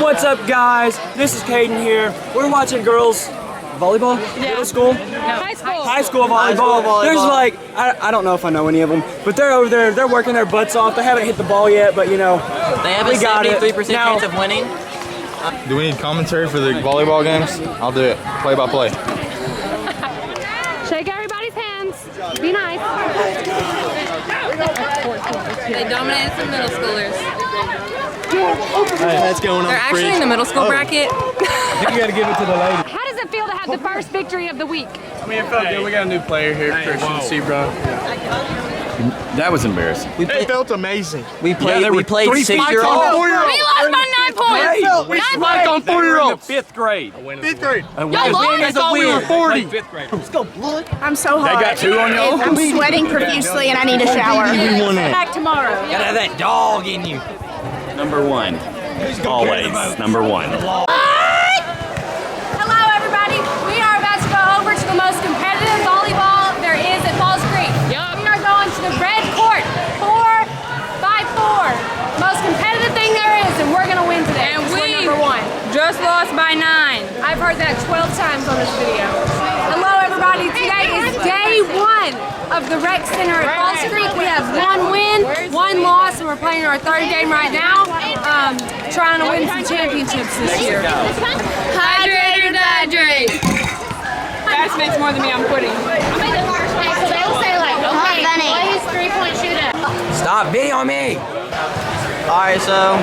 What's up, guys? This is Caden here. We're watching girls volleyball? Middle school? High school. High school volleyball. There's like, I don't know if I know any of them, but they're over there, they're working their butts off. They haven't hit the ball yet, but you know, they have a 73% chance of winning. Do we need commentary for the volleyball games? I'll do it, play by play. Shake everybody's hands. Be nice. They dominated some middle schoolers. That's going on. They're actually in the middle school bracket. I think you got to give it to the lady. How does it feel to have the first victory of the week? I mean, it felt good. We got a new player here, Christian Sebron. That was embarrassing. It felt amazing. We played 6-year-olds. We lost by 9 points. We 9 spiked on points. 4-year-olds. Fifth grade. Fifth grade. Y'all lost. I thought we were 40. Fifth grade. I'm so hot. They got 2 on y'all? I'm sweating profusely and I need a shower. Back tomorrow. Gotta have that dog in you. Number 1. Always. Number 1. Hello, everybody. We are about to go over to the most competitive volleyball there is at Falls Creek. We are going to the red court, 4x4. Most competitive thing there is, and we're going to win today. And we number 1. just lost by 9. I've heard that 12 times on this video. Hello, everybody. Today is day 1 of the rec center at Falls Creek. We have 1 win, 1 loss, and we're playing our 3rd game right now. Trying to win some championships this year. Hydrate or dehydrate. Guys makes more than me. I'm quitting. They'll say like, okay, play his 3-point shooter. Stop videoing me. Alright, so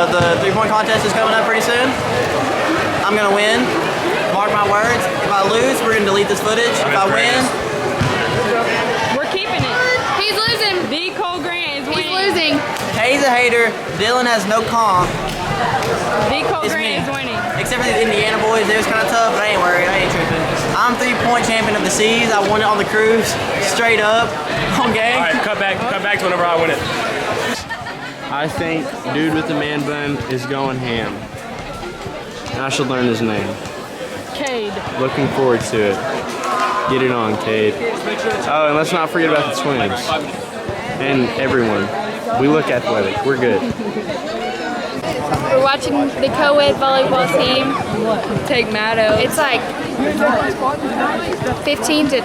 the 3-point contest is coming up pretty soon. I'm gonna win. Mark my words. If I lose, we're gonna delete this footage. If I win, We're keeping it. He's losing. The Cole Grant is He's winning. losing. Kay's a hater. Dylan has no comp. The Cole It's Grant is me. winning. Except for the Indiana boys, they was kind of tough, but I ain't worried. I ain't tripping. I'm 3-point champion of the seas. I won it on the cruise, straight up, on game. All right, cut back to whenever I win it. I think dude with the man bun is going ham. I should learn his name. Cade. Looking forward to it. Get it on, Cade. Oh, and let's not forget about the twins. And everyone. We look athletic. We're good. We're watching the co-ed volleyball team. Take Matto. It's like 13 to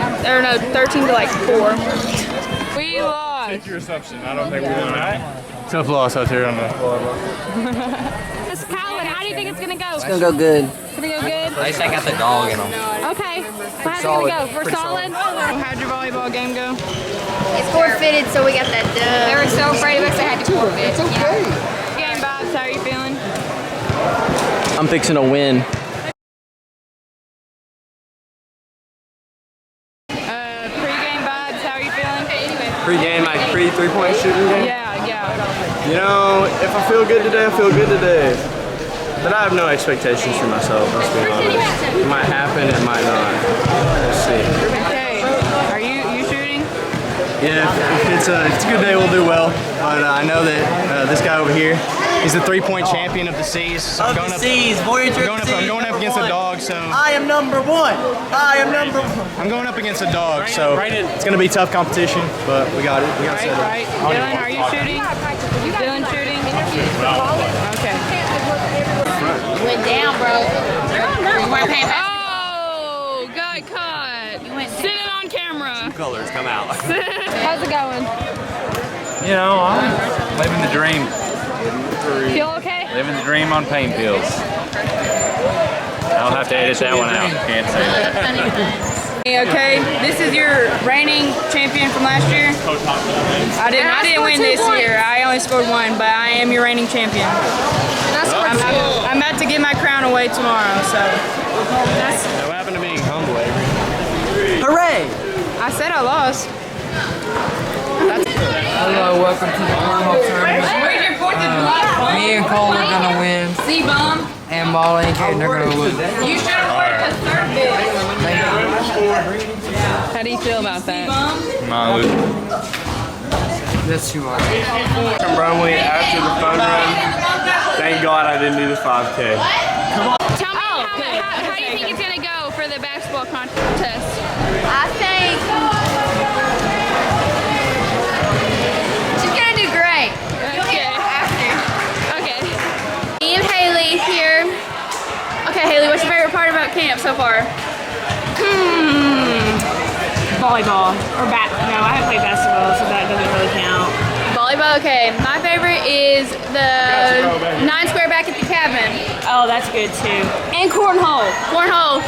like 4. We lost. Your assumption. I don't think we won. Tough loss out there on the volleyball. Miss Colin, how do you think it's gonna go? It's gonna go good. It's gonna go good? At least I got the dog in them. Okay. So how's it gonna go? We're solid? How'd your volleyball game go? It's forfeited, so we got that dub. They were so afraid of us they had to forfeit. It's okay. Game vibes, how are you feeling? I'm fixing to win. Pre-game vibes, how are you feeling? Pre-game, like pre-3-point shooting game? Yeah. You know, if I feel good today, I feel good today. But I have no expectations for myself, let's be honest. It might happen, it might not. We'll see. Okay. Are you shooting? Yeah, if it's a good day, we'll do well. But I know that this guy over here, he's the 3-point champion of the seas. So I'm going up against a dog, so I am number 1. I'm going up against a dog, so it's going to be tough competition, but we got it. We got it. Right. Dylan, are you shooting? Dylan shooting? Okay. You went down, bro. You weren't paying back. Oh, got caught. Sitting on camera. Colors come out. How's it going? You know, I'm living the dream. Feel okay? Living the dream on pain pills. I'll have to edit that one out. Can't say that. Okay, this is your reigning champion from last year. I didn't win this year. I only scored 1, but I am your reigning champion. I'm about to give my crown away tomorrow, so that's. What happened to being humble, Avery? Hooray! I said I lost. Hello, welcome to the Carnival Tournament. Me and Cole are gonna win. C-bomb. And Molly and Caden are gonna win. You should have worked the third bit. How do you feel about that? That's too much. From Bromley after the fun run. Thank God I didn't do the 5K. Tell me how do you think it's gonna go for the basketball contest? I think she's gonna do great. Okay. After. Okay. Me and Haley volleyball or no, I haven't played basketball, so that doesn't really count. Volleyball, okay. My favorite is the 9 square back at the cabin. Oh, that's good too. And cornhole. Cornhole.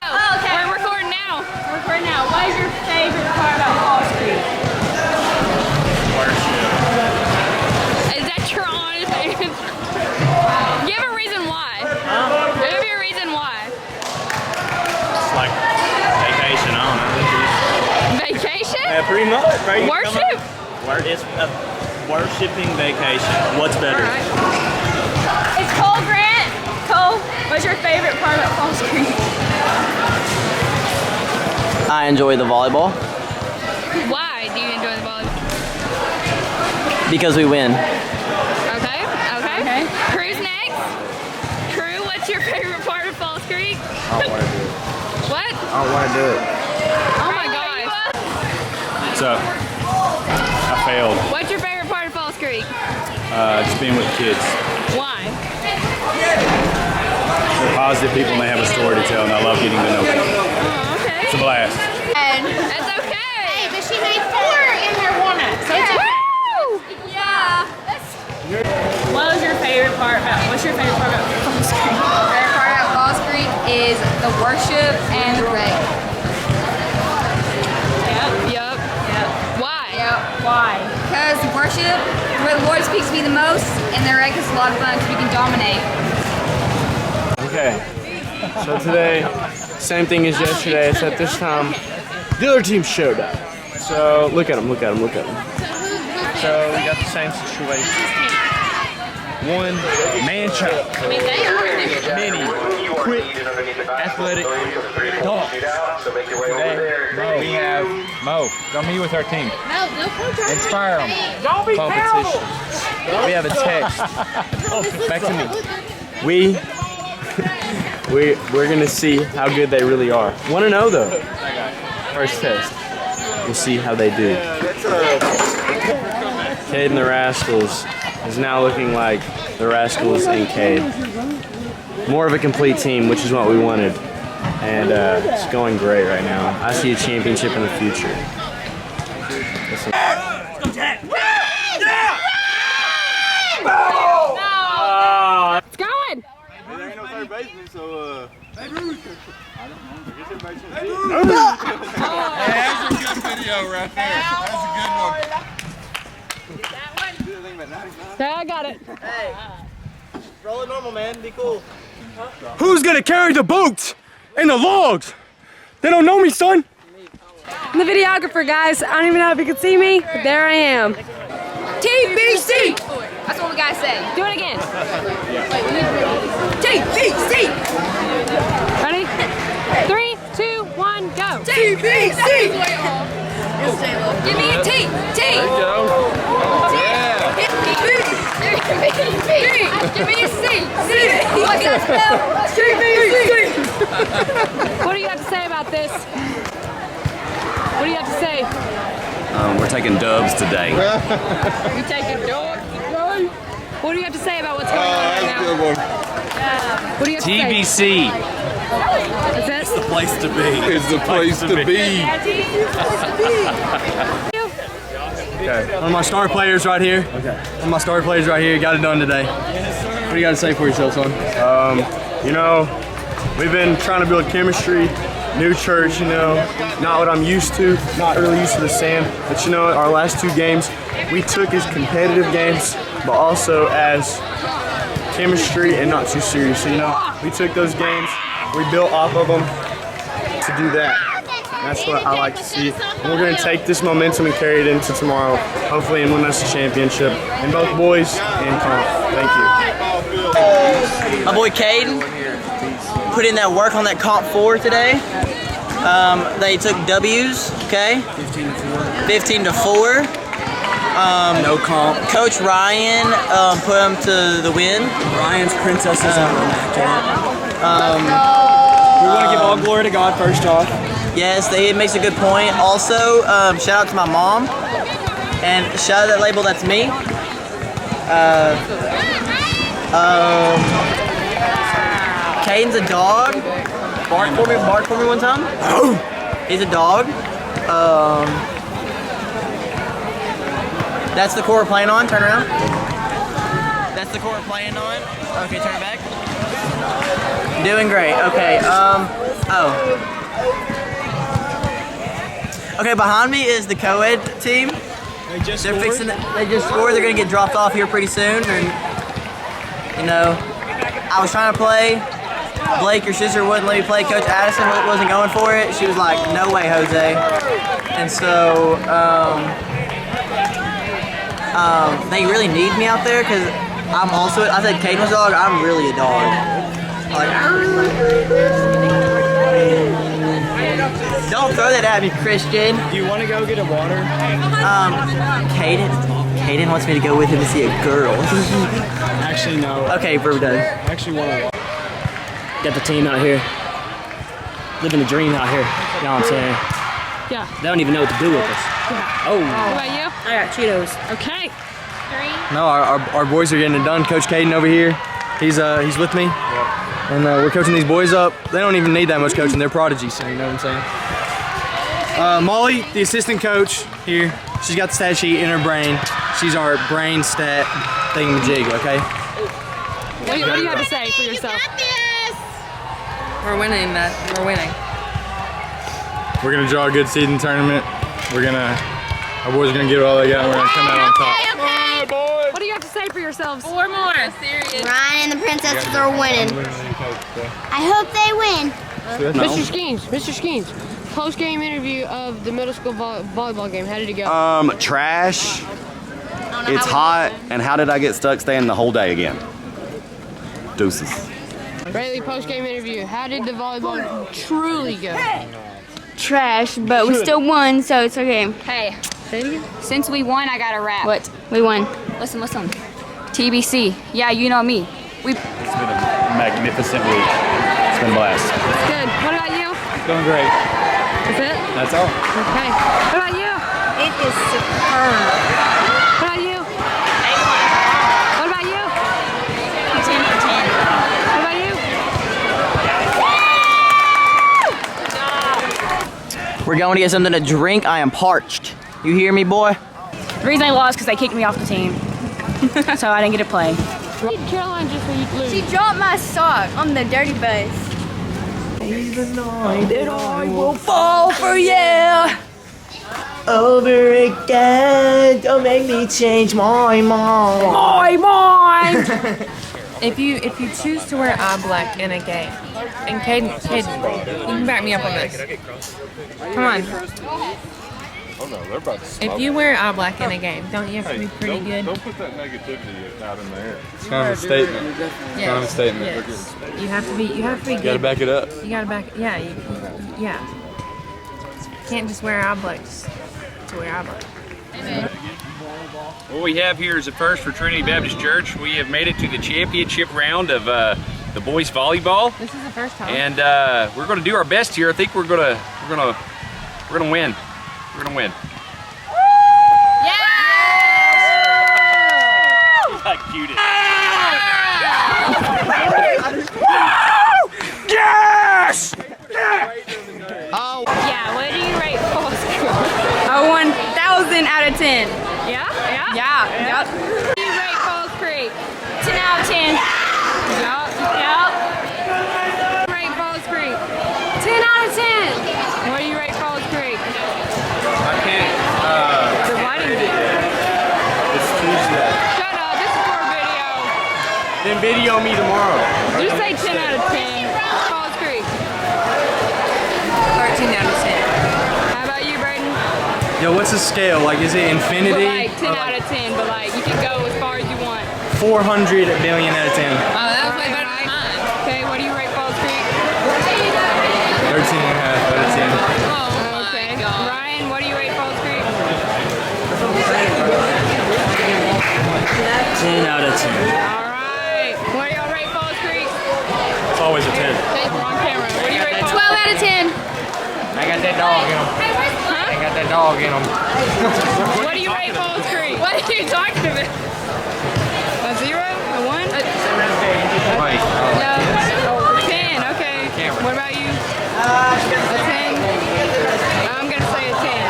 Oh, okay. We're recording now. We're recording now. What is your favorite part about Falls Creek? Is that your honest answer? Give a reason why. Give me a reason why. It's like vacation, I don't know. Vacation? Yeah, pretty much. Right? Worship? It's a worshiping vacation. What's better? Right. It's Cole Grant. Cole, what's your favorite part about Falls Creek? I enjoy the volleyball Why do you enjoy the volleyball? because we win. Okay, okay. Crew's next. Crew, what's your favorite part of Falls Creek? I don't want to do it. What? I don't want to do it. Oh my gosh. What's up? I failed. What's your favorite part of Falls Creek? Just being with the kids. Why? They're positive people and they have a story to tell, and I love getting to know them. Oh, okay. It's a blast. That's okay. Hey, but she made 4 in her walnut. So it's okay. Woo! Yeah. What was your favorite part about? What's your favorite part about Falls Creek? My favorite part about Falls Creek is the worship and the rec. Yep. Why? Yep. Why? Because worship, where the Lord speaks to me the most, and the rec is a lot of fun because we can dominate. Okay, so today, same thing as yesterday, except this time, the other team showed up. So, look at them. So, we got the same situation. One, man child. Many, quick, athletic dogs. Today, we have Mo. Go meet with our team. No, no control. Inspire them. Competition. We have a text. Back to me. We're gonna see how good they really are. Want to know though? First test. We'll see how they do. Cade and the Rascals is now looking like the Rascals and Cade. More of a complete team, which is what we wanted. And it's going great right now. I see a championship in the future. It's going. There ain't no third baseman, so that's a good video right there. That's a good one. Yeah, I got it. Hey, roll it normal, man. Be cool. Who's gonna carry the boats and the logs? They don't know me, son. I'm the videographer, guys. I don't even know if you can see me, but there I am. TBC! That's what we gotta say. Do it again. TBC! Ready? 3, 2, 1, go. TBC! Give me a T! T! Give me a C! C! What's that spell? TBC! What do you have to say about this? What do you have to say? We're taking dubs today. You taking dogs? What do you have to say about what's going on right now? What do you have to say? TBC. Is this? It's the place to be. It's the place to be. Okay. One of my star players right here. Okay. One of my star players right here got it done today. What do you got to say for yourself, son? You know, we've been trying to build chemistry. New church, you know, not what I'm used to, not really used to the sand. But you know, our last 2 games, we took as competitive games, but also as chemistry and not too serious. So, you know, we took those games, we built off of them to do that. That's what I like to see. And we're going to take this momentum and carry it into tomorrow, hopefully, and win us a championship in both boys and comp. Thank you. My boy Caden put in that work on that comp 4 today. They took W's, okay? 15 to 4. No comp. Coach Ryan put them to the win. Ryan's princess is immaculate. We want to give all glory to God first off. Yes, it makes a good point. Also, shout out to my mom. And shout out that label, that's me. Caden's a dog. Bark for me one time. He's a dog. That's the court we're playing on. Turn around. That's the court we're playing on. Okay, turn it back. Doing great. Okay. Okay, behind me is the co-ed team. They just scored. They're gonna get dropped off here pretty soon. And you know, I was trying to play. Blake, your sister, wouldn't let me play. Coach Addison wasn't going for it. She was like, "No way, Jose." And so, they really need me out there because I'm also. I said Caden was a dog. I'm really a dog. Like, don't throw that at me, Christian. Do you want to go get a water? Caden wants me to go with him to see a girl. Actually, no. Okay, we're done. I actually want to. Got the team out here. Living the dream out here. You know what I'm saying? Yeah. They don't even know what to do with us. Oh. What about you? I got Cheetos. Okay. No, our boys are getting it done. Coach Caden over here, he's with me, and we're coaching these boys up. They don't even need that much coaching. They're prodigies, so you know what I'm saying. Molly, the assistant coach here, she's got the stat sheet in her brain. She's our brain stat thingamajig, okay? What do you have to say for yourself? We're winning that. We're winning. We're gonna draw a good seeding tournament. Our boys are gonna give it all they got, and we're gonna come out on top. What do you have to say for yourselves? 4 more. Serious. Ryan and the Princesses are winning. I hope they win. Mr. Skeens, post-game interview of the middle school volleyball game. How did it go? Trash. It's hot. And how did I get stuck staying the whole day again? Deuces. Rayleigh, post-game interview. How did the volleyball truly go? Trash, but we still won, so it's okay. Hey, since we won, I got a rap. What? We won. Listen. TBC. Yeah, you know me. It's been a magnificent week. It's been a blast. Good. What about you? Going great. That's it? That's all. Okay. What about you? It is superb. What about you? What about you? 10 for 10. What about you? We're going to get something to drink. I am parched. You hear me, boy? The reason I lost because they kicked me off the team. So I didn't get to play. Caroline just for you to lose. She dropped my sock on the dirty bus. I will fall for you over again. Don't make me change my mind. My mind! If you choose to wear eye black in a game, and Caden, you can back me up on this. Come on. If you wear eye black in a game, don't you have to be pretty good? Don't put that negativity out in there. It's kind of a statement. Yes. Kind of a statement. Yes. You have to be good. You gotta back it up. You gotta back. Yeah. Yeah. You can't just wear eye black just to wear eye black. What we have here is a first for Trinity Baptist Church. We have made it to the championship round of the boys volleyball. This is the first time. And we're going to do our best here. I think we're gonna win. We're gonna win. Yeah! Like cute. Yes! Oh. Yeah, what do you rate Falls Creek? A 1,000 out of 10. Yeah? Yeah. Yep. What do you rate Falls Creek? 10 out of 10. Yep. Rate Falls Creek. 10 out of 10. What do you rate Falls Creek? I can't. The lighting. It's Tuesday. Shut up. This is for a video. Then video me tomorrow. Just say 10 out of 10. Falls Creek. 13 out of 10. How about you, Braden? Yo, what's the scale? Like, is it infinity? But like 10 out of 10, but like you can go as far as you want. 400 billion out of 10. Oh, that was way better than mine. Okay, what do you rate Falls Creek? 13 and a half out of 10. Oh, Okay. my God. Ryan, what do you rate Falls Creek? 10 out of 10. Alright. What do y'all rate Falls Creek? It's always a 10. Okay, we're on camera. What do you rate Falls 12 out of 10. I got that dog in him. I got that dog in him. What do you rate Falls Creek? What are you talking about? A 0? A 1? Wait. No. 10, okay. What about you? A 10? I'm gonna say a 10.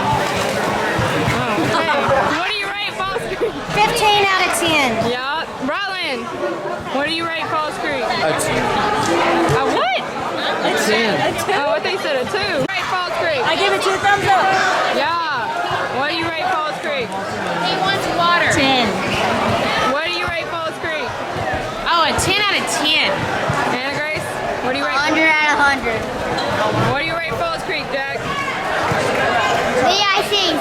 A what? A 10. Oh, I think you said a 2. Rate Falls Creek. I give it 2 thumbs up. Yeah. What do you rate Falls Creek? He wants water. 10. What do you rate Falls Creek? Oh, a 10 out of 10. Anna Grace? What do you rate? 100 out of 100. What do you rate Falls Creek, Jack? VICs.